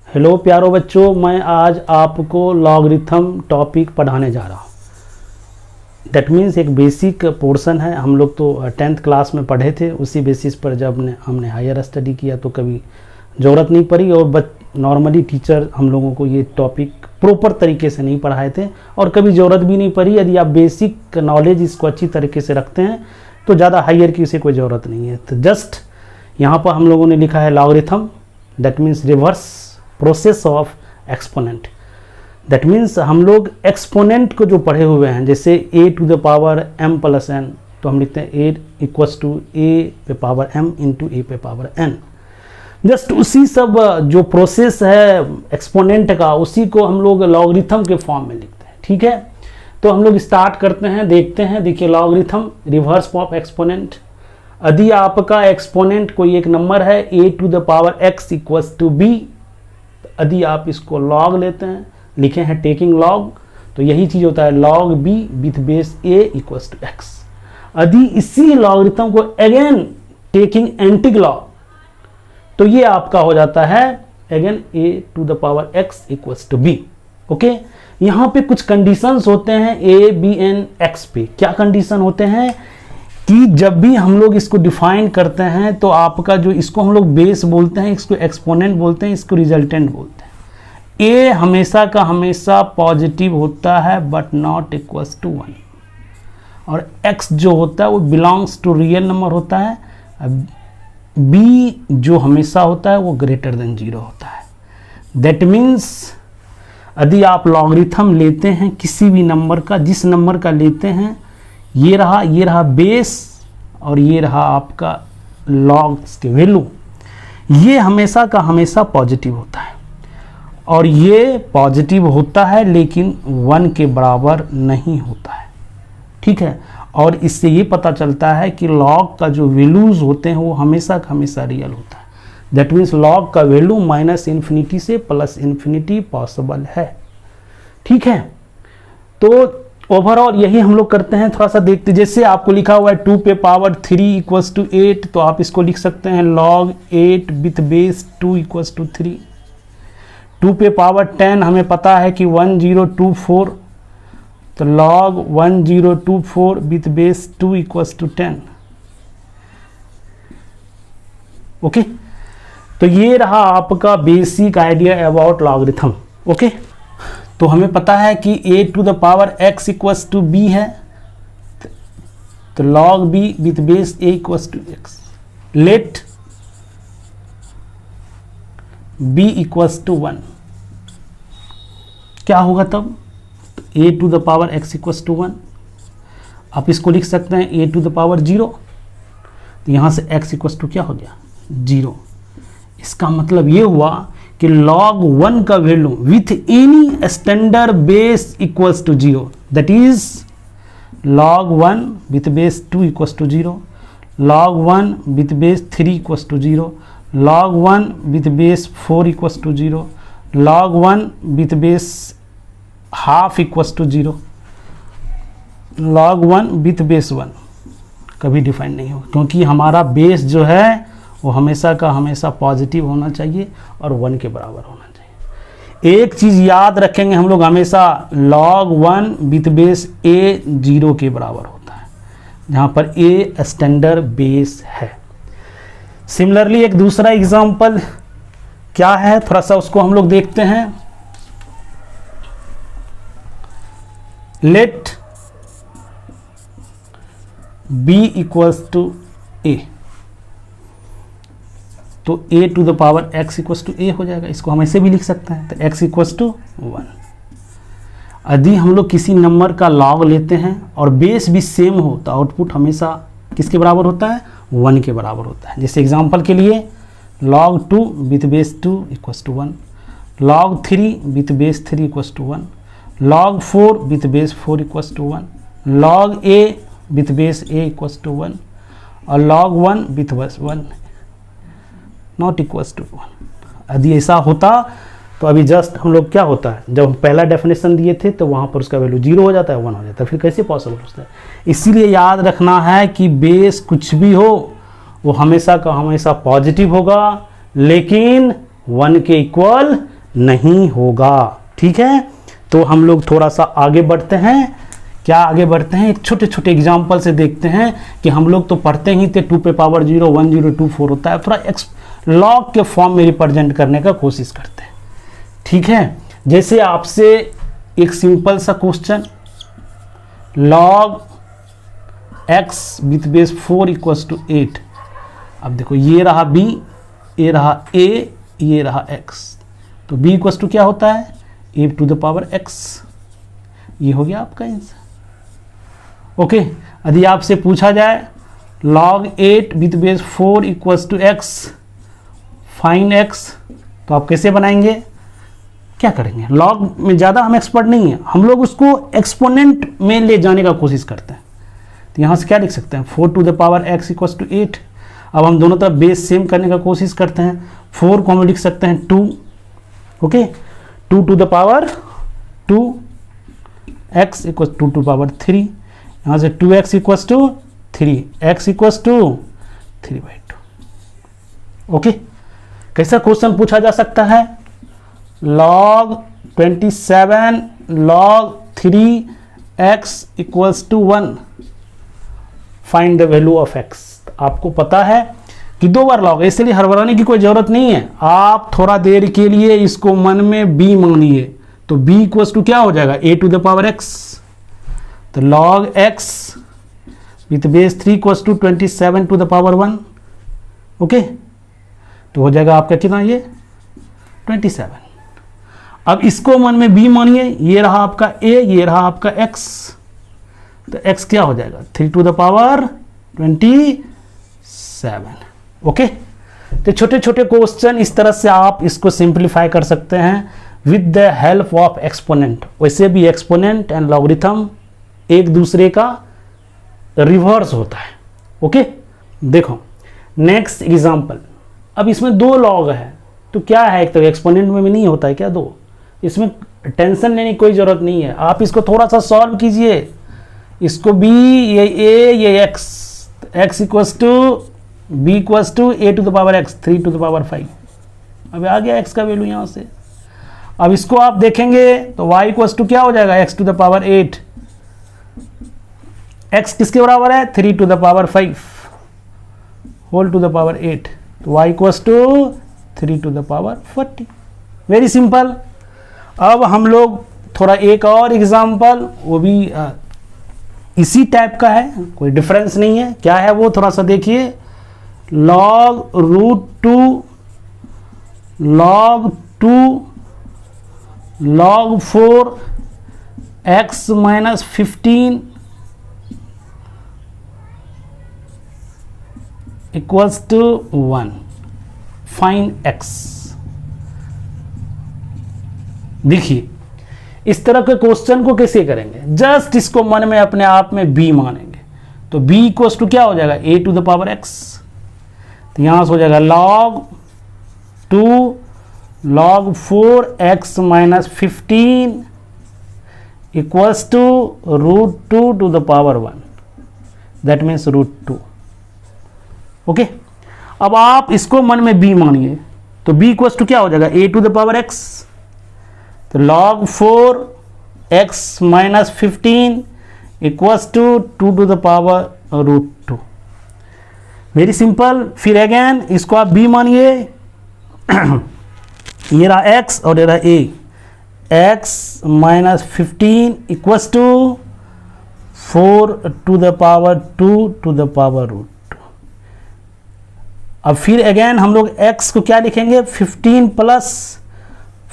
Hello प्यारो बच्चों, मैं आज आपको लॉगरिथम टॉपिक पढ़ाने जा रहा हूँ। दैट मीन्स एक बेसिक पोर्शन है। हम लोग तो 10th क्लास में पढ़े थे, उसी बेसिस पर जब हमने हायर स्टडी किया तो कभी ज़रूरत नहीं पड़ी और नॉर्मली टीचर हम लोगों को ये टॉपिक प्रॉपर तरीके से नहीं पढ़ाए थे और कभी ज़रूरत भी नहीं पड़ी। यदि आप बेसिक नॉलेज इसको अच्छी तरीके से रखते हैं तो ज़्यादा हायर की उसे कोई ज़रूरत नहीं है। तो जस्ट यहाँ पर हम लोगों ने लिखा है logarithm, that means reverse process of exponent. That means हम लोग एक्सपोनेंट को जो पढ़े हुए हैं, जैसे a to the power m plus n, तो हम लिखते हैं a इक्वल्स टू a पे पावर m इंटू a पे पावर n। जस्ट उसी सब जो प्रोसेस है एक्सपोनेंट का, उसी को हम लोग लॉगरिथम के फॉर्म में लिखते हैं। ठीक है, तो हम लोग स्टार्ट करते हैं, देखते हैं। देखिए लॉगरिथम रिवर्स ऑफ एक्सपोनेंट। यदि आपका एक्सपोनेंट कोई एक नंबर है a to the power x equals to b, यदि आप इसको लॉग लेते हैं, लिखे हैं टेकिंग लॉग, तो यही चीज होता है log b with base a equals to x। यदि इसी लॉगरिथम को अगेन टेकिंग एंटी लॉग, तो ये आपका हो जाता है again a to the power x equals to b। Okay, यहाँ पे कुछ कंडीशंस होते हैं a b n x पे। क्या कंडीशन होते हैं कि जब भी हम लोग इसको डिफाइन करते हैं तो आपका जो इसको हम लोग बेस बोलते हैं, इसको एक्सपोनेंट बोलते हैं, इसको रिजल्टेंट बोलते हैं। a हमेशा का हमेशा पॉजिटिव होता है बट नॉट इक्वल्स टू 1, और x जो होता है वो बिलोंग्स टू रियल नंबर होता है। b जो हमेशा होता है वो ग्रेटर देन 0 होता है। दैट मीन्स यदि आप लॉगरिथम लेते हैं किसी भी नंबर का, जिस नंबर का लेते हैं, ये रहा बेस और ये रहा आपका लॉग्स के वैल्यू, ये हमेशा का हमेशा पॉजिटिव होता है और ये पॉजिटिव होता है लेकिन 1 के बराबर नहीं होता है। ठीक है, और इससे ये पता चलता है कि लॉग का जो वैल्यूज होते हैं वो हमेशा का हमेशा रियल होता है। दैट मीन्स लॉग का वैल्यू माइनस इन्फिनिटी से प्लस इन्फिनिटी पॉसिबल है। ठीक है, तो ओवरऑल यही हम लोग करते हैं। थोड़ा सा देखते, जैसे आपको लिखा हुआ है 2 पे पावर 3 इक्वल्स टू 8, तो आप इसको लिख सकते हैं log 8 with base 2 equals to 3। 2 पे पावर 10 हमें पता है कि 1024, तो log 1024 with base 2 equals to 10। Okay, तो ये रहा आपका basic idea about logarithm. Okay, तो हमें पता है कि a to the power x equals to b है, तो log b with base a equals to x। Let b equals to 1, क्या होगा तब? तो a to the power x equals to 1। आप इसको लिख सकते हैं a टू द पावर 0, तो यहाँ से x इक्वल्स टू क्या हो गया? 0। इसका मतलब ये हुआ कि log 1 का value with any standard base equals to 0, that is log 1 with base 2 equals to 0, log 1 with base 3 equals to 0, log 1 with base 4 equals to 0, log 1 with base half equals to 0, log 1 with base 1 कभी define नहीं होगा, क्योंकि हमारा base जो है वो हमेशा का हमेशा पॉजिटिव होना चाहिए और 1 के बराबर होना चाहिए। एक चीज़ याद रखेंगे हम लोग हमेशा, log 1 विथ बेस a 0 के बराबर होता है, जहाँ पर a स्टैंडर्ड बेस है। सिमिलरली एक दूसरा एग्जांपल क्या है, थोड़ा सा उसको हम लोग देखते हैं। Let b equals to a, तो a to the power x equals to a हो जाएगा। इसको हम ऐसे भी लिख सकते हैं, तो x इक्वल्स टू 1। यदि हम लोग किसी नंबर का लॉग लेते हैं और बेस भी सेम हो, तो आउटपुट हमेशा किसके बराबर होता है? 1 के बराबर होता है। जैसे एग्जांपल के लिए log 2 with base 2 equals to 1, log 3 with base 3 equals to 1, log 4 with base 4 equals to 1, log a with base a equals to 1, और log 1 with base 1 not equals to 1। यदि ऐसा होता तो अभी जस्ट हम लोग क्या होता है, जब हम पहला डेफिनेशन दिए थे तो वहाँ पर उसका वैल्यू 0 हो जाता है, 1 हो जाता है, फिर कैसे पॉसिबल होता है? इसीलिए याद रखना है कि बेस कुछ भी हो वो हमेशा का हमेशा पॉजिटिव होगा, लेकिन 1 के इक्वल नहीं होगा। ठीक है, तो हम लोग थोड़ा सा आगे बढ़ते हैं। क्या आगे बढ़ते हैं, एक छोटे छोटे एग्जाम्पल से देखते हैं कि हम लोग तो पढ़ते ही थे 2 पे पावर 0 1 0 2 4 होता है, थोड़ा लॉग के फॉर्म में रिप्रेजेंट करने का कोशिश करते हैं। ठीक है, जैसे आपसे एक सिंपल सा question, log x with base 4 equals to 8। अब देखो ये रहा b, ये रहा a, ये रहा x, तो b इक्वल्स टू क्या होता है a to the power x। ये हो गया आपका आंसर। ओके, यदि आपसे पूछा जाए log 8 with base 4 equals to x, find x, तो आप कैसे बनाएंगे, क्या करेंगे। लॉग में ज़्यादा हम एक्सपर्ट नहीं हैं, हम लोग उसको एक्सपोनेंट में ले जाने का कोशिश करते हैं। तो यहाँ से क्या लिख सकते हैं 4 to the power x equals to 8। अब हम दोनों तरफ बेस सेम करने का कोशिश करते हैं। 4 को हम लिख सकते हैं 2, okay, 2 to the power 2, x equals 2 to power 3, यहाँ से 2x equals to 3, x equals to 3/2। Okay, कैसा क्वेश्चन पूछा जा सकता है, log 27 log 3x equals to 1, find the value of x। आपको पता है कि 2 बार लॉग है, इसलिए हड़बड़ाने की कोई ज़रूरत नहीं है। आप थोड़ा देर के लिए इसको मन में b मानिए, तो b इक्वल्स टू क्या हो जाएगा a to the power x, तो log x with base 3 equals to 27 to the power 1। Okay, तो हो जाएगा आपका कितना, ये 27। अब इसको मन में b मानिए, ये रहा आपका a, ये रहा आपका x, तो x क्या हो जाएगा 3 टू द पावर 27। ओके, तो छोटे छोटे क्वेश्चन इस तरह से आप इसको सिंप्लीफाई कर सकते हैं with the help of exponent. वैसे भी एक्सपोनेंट एंड लॉगरिथम एक दूसरे का रिवर्स होता है। ओके, देखो नेक्स्ट एग्जांपल। अब इसमें 2 लॉग है, तो क्या है, एक तो एक्सपोनेंट में भी नहीं होता है क्या 2, इसमें टेंशन लेने की कोई ज़रूरत नहीं है। आप इसको थोड़ा सा सॉल्व कीजिए, इसको b, ये a, ये x equals to b equals to a to the power x 3 to the power 5। अब आ गया x का वैल्यू यहाँ से। अब इसको आप देखेंगे तो y इक्वल्स टू क्या हो जाएगा x to the power 8, x किसके बराबर है 3 to the power 5 whole to the power 8, तो y equals to 3 to the power 40। Very simple. अब हम लोग थोड़ा एक और एग्जांपल, वो भी इसी टाइप का है, कोई डिफरेंस नहीं है। क्या है वो, थोड़ा सा देखिए, log √2 log 2 log 4 x minus 15 equals to 1, find x। देखिए इस तरह के क्वेश्चन को कैसे करेंगे, जस्ट इसको मन में अपने आप में b मानेंगे, तो b इक्वल्स टू क्या हो जाएगा a to the power x, तो यहां से हो जाएगा log 2 log 4 x minus 15 equals to √2 to the power 1, that means √2। Okay, अब आप इसको मन में b मानिए, तो b इक्वल्स टू क्या हो जाएगा a to the power x, तो log 4 x minus 15 equals to 2 to the power √2। Very simple. फिर अगेन इसको आप b मानिए, ये रहा x और ये रहा a, x minus 15 equals to 4 to the power 2 to the power √2। अब फिर अगेन हम लोग x को क्या लिखेंगे 15 plus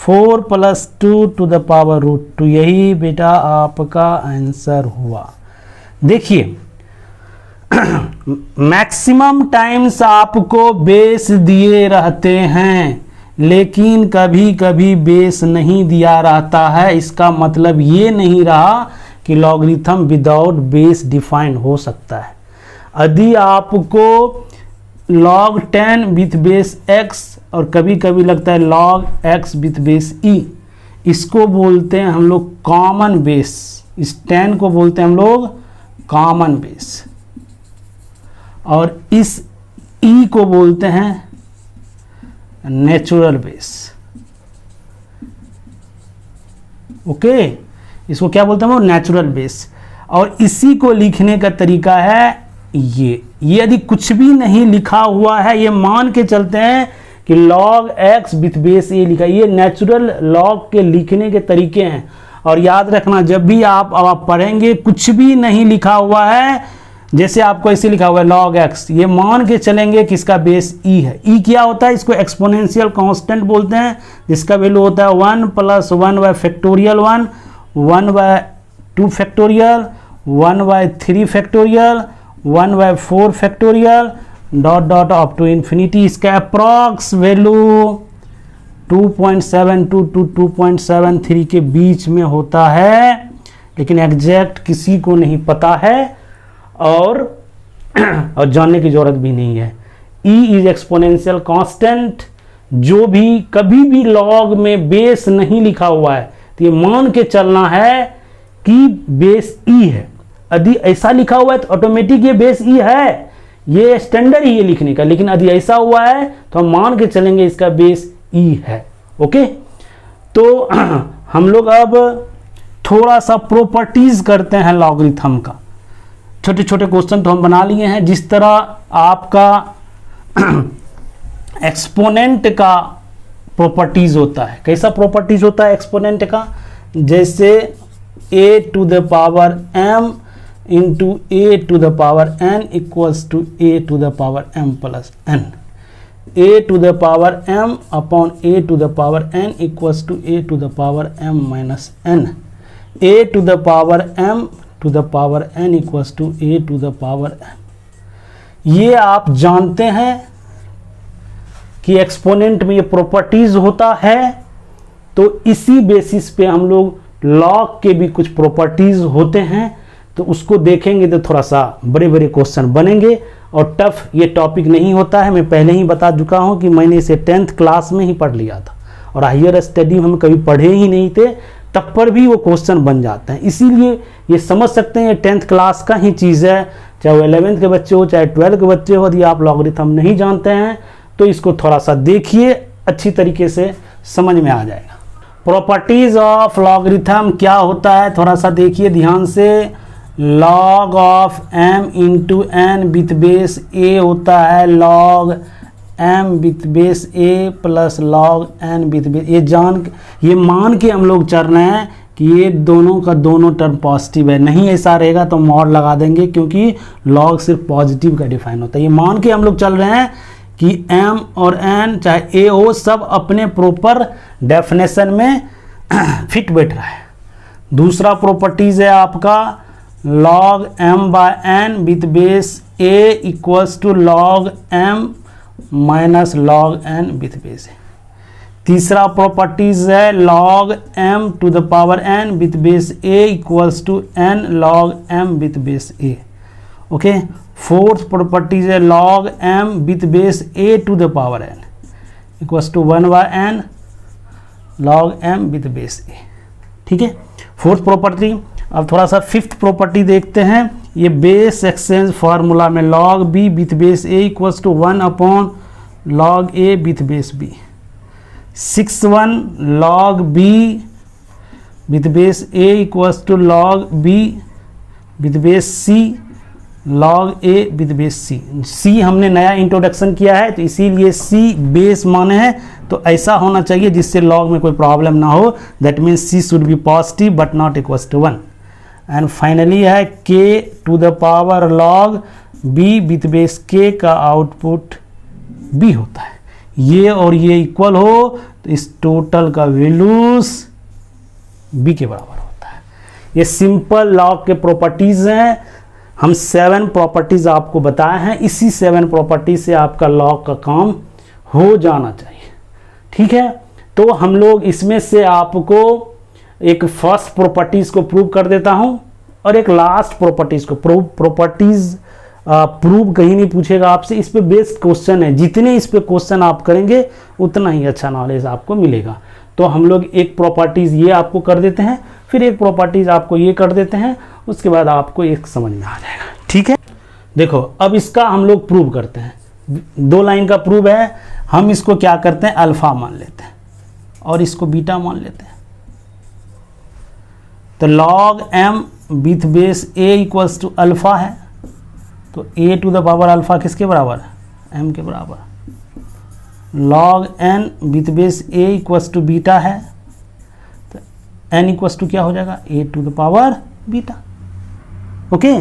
4 plus 2 to the power √2। यही बेटा आपका आंसर हुआ। देखिए मैक्सिमम टाइम्स आपको बेस दिए रहते हैं, लेकिन कभी कभी बेस नहीं दिया रहता है। इसका मतलब ये नहीं रहा कि लॉगरिथम विदाउट बेस डिफाइन हो सकता है। यदि आपको log 10 विथ बेस x और कभी कभी लगता है log x with base e, इसको बोलते हैं हम लोग कॉमन बेस। इस 10 को बोलते हैं हम लोग कॉमन बेस, और इस e को बोलते हैं नेचुरल बेस। ओके, इसको क्या बोलते हैं वो नेचुरल बेस। और इसी को लिखने का तरीका है ये यदि कुछ भी नहीं लिखा हुआ है, ये मान के चलते हैं कि log x विथ बेस ए लिखा, ये नेचुरल लॉग के लिखने के तरीके हैं। और याद रखना जब भी आप पढ़ेंगे कुछ भी नहीं लिखा हुआ है, जैसे आपको ऐसे लिखा हुआ है log x, ये मान के चलेंगे कि इसका बेस e है। e क्या होता है, इसको एक्सपोनेंशियल कांस्टेंट बोलते हैं, जिसका वैल्यू होता है 1 + 1 by factorial 1, 1 by 2 factorial, 1 by 3 factorial, 1 by 4 factorial dot dot up to infinity. इसका अप्रॉक्स वैल्यू 2.72 to 2.73 के बीच में होता है, लेकिन एग्जैक्ट किसी को नहीं पता है और जानने की जरूरत भी नहीं है। e is exponential constant. जो भी कभी भी लॉग में बेस नहीं लिखा हुआ है तो ये मान के चलना है कि बेस e है। यदि ऐसा लिखा हुआ है तो ऑटोमेटिक ये बेस e है, ये स्टैंडर्ड ही है लिखने का। लेकिन यदि ऐसा हुआ है तो हम मान के चलेंगे इसका बेस e है। ओके, तो हम लोग अब थोड़ा सा प्रॉपर्टीज करते हैं लॉगरिथम का। छोटे छोटे क्वेश्चन तो हम बना लिए हैं। जिस तरह आपका एक्सपोनेंट का प्रॉपर्टीज होता है, कैसा प्रॉपर्टीज होता है एक्सपोनेंट का, जैसे a to the power m into a to the power n equals to a to the power m plus n, a to the power m upon a to the power n equals to a to the power m minus n, a to the power m to the power n equals to a to the power n। ये आप जानते हैं कि exponent में ये properties होता है, तो इसी बेसिस पे हम लोग लॉग के भी कुछ प्रॉपर्टीज होते हैं, तो उसको देखेंगे तो थोड़ा सा बड़े बड़े क्वेश्चन बनेंगे और टफ ये टॉपिक नहीं होता है। मैं पहले ही बता चुका हूँ कि मैंने इसे 10th क्लास में ही पढ़ लिया था और हायर स्टडी में हम कभी पढ़े ही नहीं थे, तब पर भी वो क्वेश्चन बन जाते हैं। इसीलिए ये समझ सकते हैं ये 10th क्लास का ही चीज़ है, चाहे वो 11th के बच्चे हो चाहे 12th के बच्चे हो। यदि आप लॉगरिथम नहीं जानते हैं तो इसको थोड़ा सा देखिए, अच्छी तरीके से समझ में आ जाएगा। प्रॉपर्टीज ऑफ लॉगरिथम क्या होता है थोड़ा सा देखिए ध्यान से। log of m into n with base a होता है log m with base a plus log n with base. ये मान के हम लोग चल रहे हैं कि ये दोनों का दोनों टर्म पॉजिटिव है। नहीं ऐसा रहेगा तो मॉड लगा देंगे, क्योंकि log सिर्फ पॉजिटिव का डिफाइन होता है। ये मान के हम लोग चल रहे हैं कि m और n चाहे a हो, सब अपने प्रॉपर डेफिनेशन में फिट बैठ रहा है। दूसरा प्रॉपर्टीज है आपका log m by n with base a equals to log m minus log n with base a। तीसरा प्रॉपर्टीज है log m to the power n with base a equals to n log m with base a। Okay, fourth properties है log m with base a to the power n equals to 1 by n log m with base a। ठीक है, fourth property. अब थोड़ा सा fifth property देखते हैं। ये base exchange formula में log b with base a equals to 1 upon log a with base b। 6 log b with base a equals to log b with base c log a with base c। c हमने नया introduction किया है तो इसीलिए c base माने है, तो ऐसा होना चाहिए जिससे log में कोई प्रॉब्लम ना हो। That means c should be positive but not equals to 1। And finally है k to the power log b with base k का आउटपुट b होता है। ये और ये इक्वल हो तो इस टोटल का वैल्यूज b के बराबर होता है। ये सिंपल लॉग के प्रॉपर्टीज हैं। हम 7 प्रॉपर्टीज आपको बताए हैं, इसी 7 प्रॉपर्टी से आपका लॉग का काम हो जाना चाहिए। ठीक है, तो हम लोग इसमें से आपको एक फर्स्ट प्रॉपर्टीज को प्रूव कर देता हूं और एक लास्ट प्रॉपर्टीज को प्रॉपर्टीज प्रूव कहीं नहीं पूछेगा आपसे। इस पे बेस्ड क्वेश्चन है, जितने इस पे क्वेश्चन आप करेंगे उतना ही अच्छा नॉलेज आपको मिलेगा। तो हम लोग एक प्रॉपर्टीज ये आपको कर देते हैं, फिर एक प्रॉपर्टीज आपको ये कर देते हैं, उसके बाद आपको एक समझ में आ जाएगा। ठीक है, देखो अब इसका हम लोग प्रूव करते हैं। 2 लाइन का प्रूव है। हम इसको क्या करते हैं, अल्फा मान लेते हैं और इसको बीटा मान लेते हैं। तो log m with base a equals to alpha है, तो a to the power alpha किसके बराबर है, m के बराबर। log n with base a equals to beta है, तो n इक्वल्स टू क्या हो जाएगा, a to the power beta. Okay,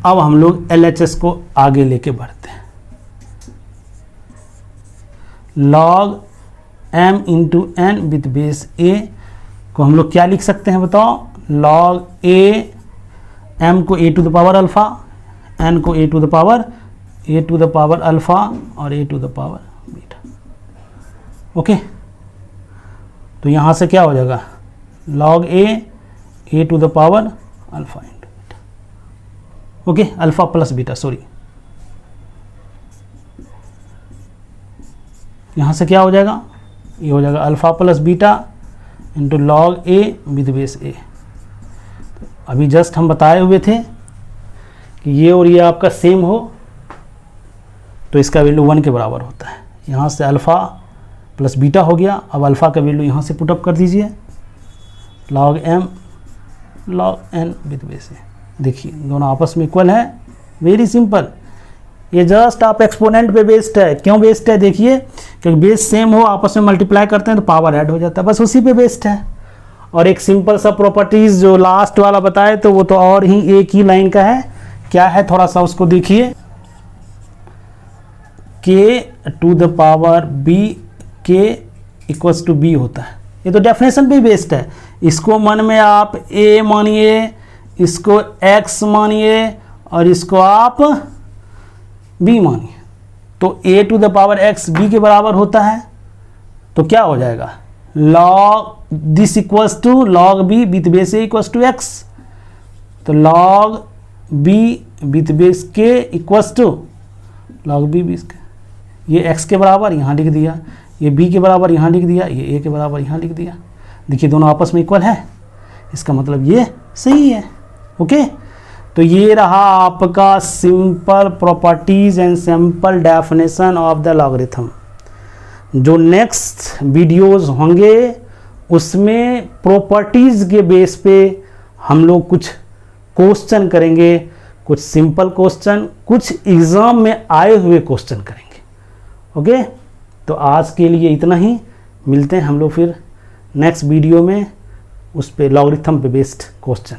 अब हम लोग LHS को आगे लेके बढ़ते हैं। log m into n with base a को हम लोग क्या लिख सकते हैं बताओ, log a, m को a to the power alpha, n को a to the power alpha और a to the power beta. Okay, तो यहाँ से क्या हो जाएगा, log a to the power alpha into beta. Okay, alpha plus beta, sorry, यहाँ से क्या हो जाएगा, ये हो जाएगा alpha plus beta into log a with base a. अभी जस्ट हम बताए हुए थे कि ये और ये आपका सेम हो तो इसका वैल्यू 1 के बराबर होता है। यहाँ से अल्फ़ा प्लस बीटा हो गया, अब अल्फ़ा का वैल्यू यहाँ से पुटअप कर दीजिए, log m log n with base a. देखिए दोनों आपस में इक्वल है, वेरी सिंपल। ये जस्ट आप एक्सपोनेंट पे बेस्ड है। क्यों बेस्ड है, देखिए क्योंकि बेस सेम हो, आपस में मल्टीप्लाई करते हैं तो पावर ऐड हो जाता है, बस उसी पे बेस्ड है। और एक सिंपल सा प्रॉपर्टीज जो लास्ट वाला बताए तो वो तो और ही एक ही लाइन का है, क्या है थोड़ा सा उसको देखिए, k to the power b k equals to b होता है। ये तो डेफिनेशन पे बेस्ड है, इसको मन में आप a मानिए, इसको x मानिए और इसको आप b मानिए, तो a to the power x b के बराबर होता है। तो क्या हो जाएगा, log this equals to log b with base a equals to x, तो log b with base k equals to log b base k। ये x के बराबर यहाँ लिख दिया, ये b के बराबर यहाँ लिख दिया, ये a के बराबर यहाँ लिख दिया। देखिए दोनों आपस में इक्वल है, इसका मतलब ये सही है। ओके, तो ये रहा आपका simple properties and simple definition of the logarithm. जो नेक्स्ट वीडियोस होंगे उसमें प्रॉपर्टीज के बेस पे हम लोग कुछ क्वेश्चन करेंगे, कुछ सिंपल क्वेश्चन, कुछ एग्जाम में आए हुए क्वेश्चन करेंगे। ओके, तो आज के लिए इतना ही, मिलते हैं हम लोग फिर नेक्स्ट वीडियो में उस पे लॉगरिथम पे बेस्ड क्वेश्चन।